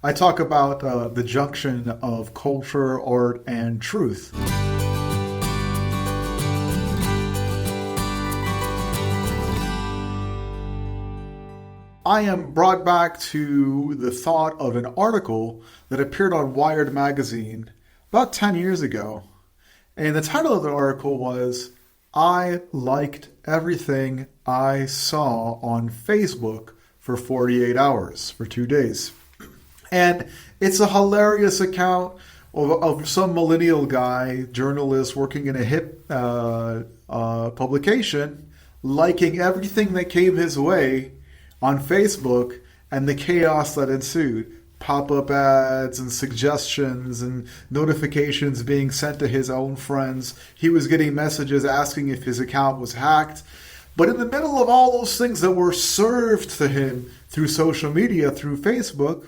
I talk about the junction of culture, art, and truth. I am brought back to the thought of an article that appeared on Wired magazine about 10 years ago. And the title of the article was, "I liked everything I saw on Facebook for 48 hours, for 2 days." And it's a hilarious account of some millennial guy, journalist working in a hip publication, liking everything that came his way on Facebook and the chaos that ensued. Pop-up ads and suggestions and notifications being sent to his own friends. He was getting messages asking if his account was hacked. But in the middle of all those things that were served to him through social media, through Facebook,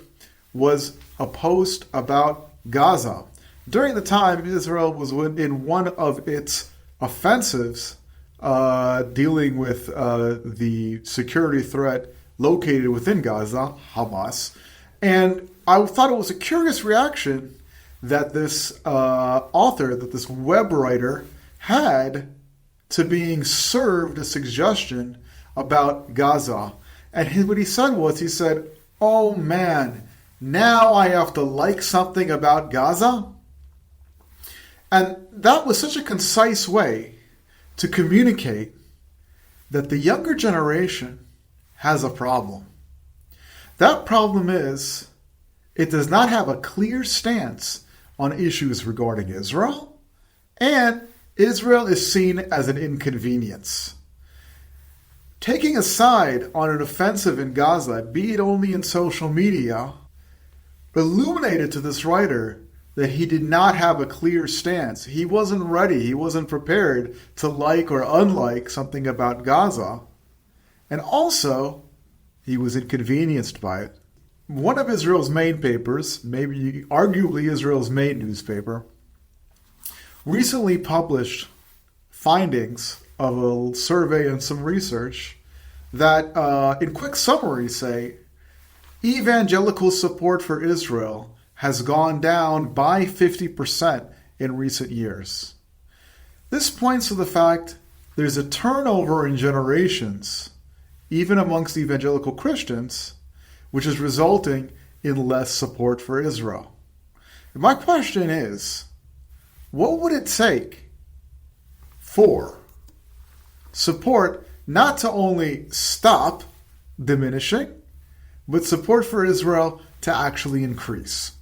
was a post about Gaza. During the time Israel was in one of its offensives dealing with the security threat located within Gaza, Hamas. And I thought it was a curious reaction that this author, that this web writer had to being served a suggestion about Gaza. And what he said was, he said, "Oh man, now I have to like something about Gaza?" And that was such a concise way to communicate that the younger generation has a problem. That problem is it does not have a clear stance on issues regarding Israel, and Israel is seen as an inconvenience. Taking a side on an offensive in Gaza, be it only in social media, illuminated to this writer that he did not have a clear stance. He wasn't ready. He wasn't prepared to like or unlike something about Gaza. And also, he was inconvenienced by it. One of Israel's main papers, maybe arguably Israel's main newspaper, recently published findings of a survey and some research that, in quick summary, say evangelical support for Israel has gone down by 50% in recent years. This points to the fact there's a turnover in generations, even amongst evangelical Christians, which is resulting in less support for Israel. And my question is, what would it take for support not to only stop diminishing, but support for Israel to actually increase?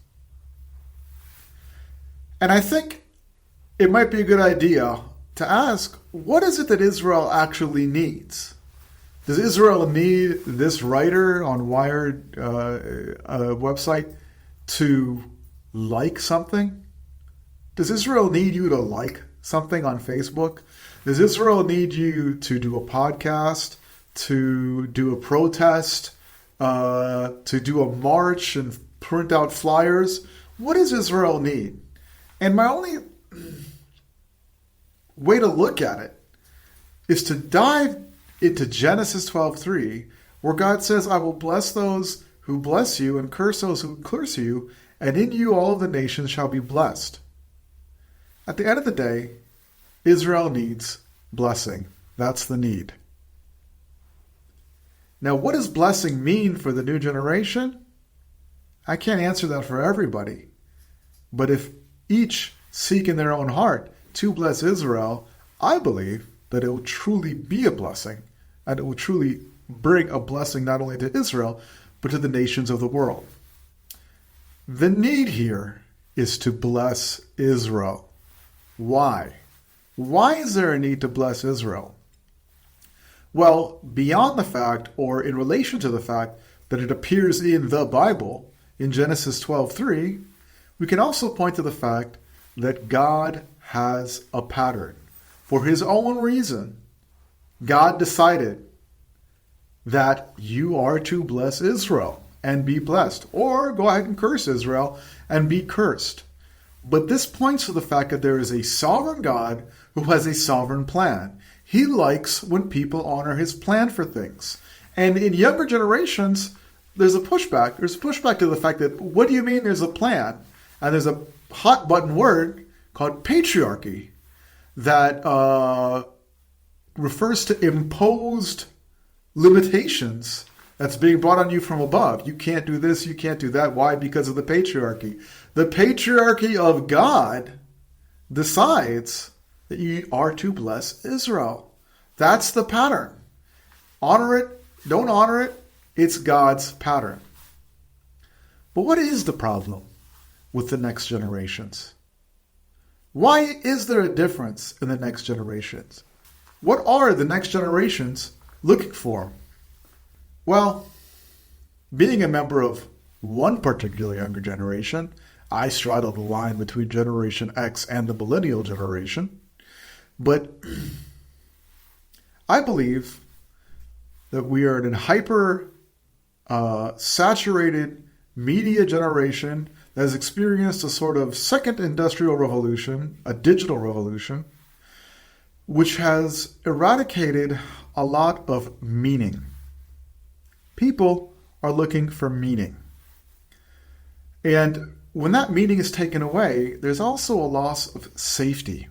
And I think it might be a good idea to ask, what is it that Israel actually needs? Does Israel need this writer on Wired website to like something? Does Israel need you to like something on Facebook? Does Israel need you to do a podcast, to do a protest, to do a march and print out flyers? What does Israel need? And my only way to look at it is to dive into Genesis 12:3, where God says, "I will bless those who bless you and curse those who curse you, and in you all of the nations shall be blessed." At the end of the day, Israel needs blessing. That's the need. Now, what does blessing mean for the new generation? I can't answer that for everybody. But if each seek in their own heart to bless Israel, I believe that it will truly be a blessing, and it will truly bring a blessing not only to Israel, but to the nations of the world. The need here is to bless Israel. Why? Why is there a need to bless Israel? Well, beyond the fact, or in relation to the fact, that it appears in the Bible, in Genesis 12:3, we can also point to the fact that God has a pattern. For his own reason, God decided that you are to bless Israel and be blessed, or go ahead and curse Israel and be cursed. But this points to the fact that there is a sovereign God who has a sovereign plan. He likes when people honor his plan for things. And in younger generations, there's a pushback. There's a pushback to the fact that, what do you mean there's a plan? And there's a hot button word called patriarchy that refers to imposed limitations that's being brought on you from above. You can't do this, you can't do that. Why? Because of the patriarchy. The patriarchy of God decides that you are to bless Israel. That's the pattern. Honor it, don't honor it, it's God's pattern. But what is the problem with the next generations? Why is there a difference in the next generations? What are the next generations looking for? Well, being a member of one particular younger generation, I straddle the line between Generation X and the millennial generation. But I believe that we are in a hyper saturated media generation that has experienced a sort of second industrial revolution, a digital revolution, which has eradicated a lot of meaning. People are looking for meaning. And when that meaning is taken away, there's also a loss of safety.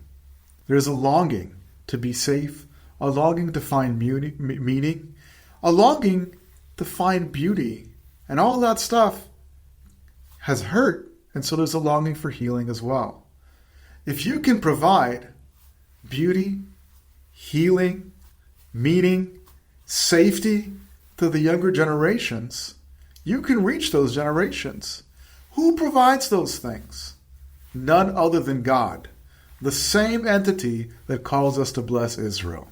There's a longing to be safe, a longing to find meaning, a longing to find beauty. And all that stuff has hurt, and so there's a longing for healing as well. If you can provide beauty, healing, meaning, safety to the younger generations, you can reach those generations. Who provides those things? None other than God, the same entity that calls us to bless Israel.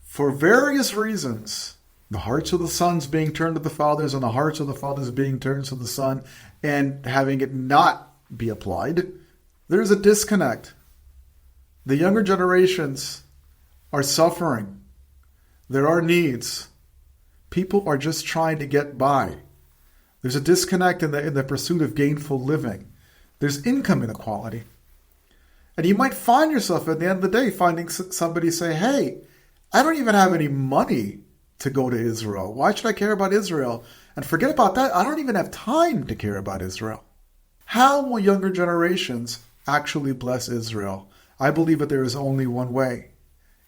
For various reasons, the hearts of the sons being turned to the fathers and the hearts of the fathers being turned to the son, and having it not be applied, there's a disconnect. The younger generations are suffering. There are needs. People are just trying to get by. There's a disconnect in the pursuit of gainful living. There's income inequality. And you might find yourself at the end of the day finding somebody say, hey, I don't even have any money to go to Israel. Why should I care about Israel? And forget about that. I don't even have time to care about Israel. How will younger generations actually bless Israel? I believe that there is only one way.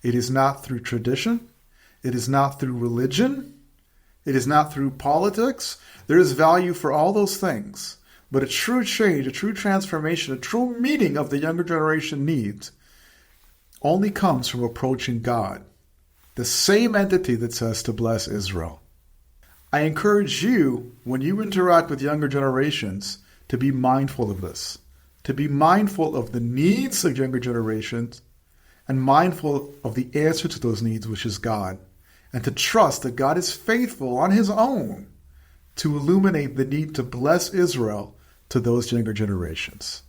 It is not through tradition. It is not through religion. It is not through politics. There is value for all those things. But a true change, a true transformation, a true meeting of the younger generation needs only comes from approaching God, the same entity that says to bless Israel. I encourage you, when you interact with younger generations, to be mindful of this, to be mindful of the needs of younger generations and mindful of the answer to those needs, which is God, and to trust that God is faithful on his own to illuminate the need to bless Israel to those younger generations.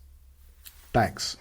Thanks.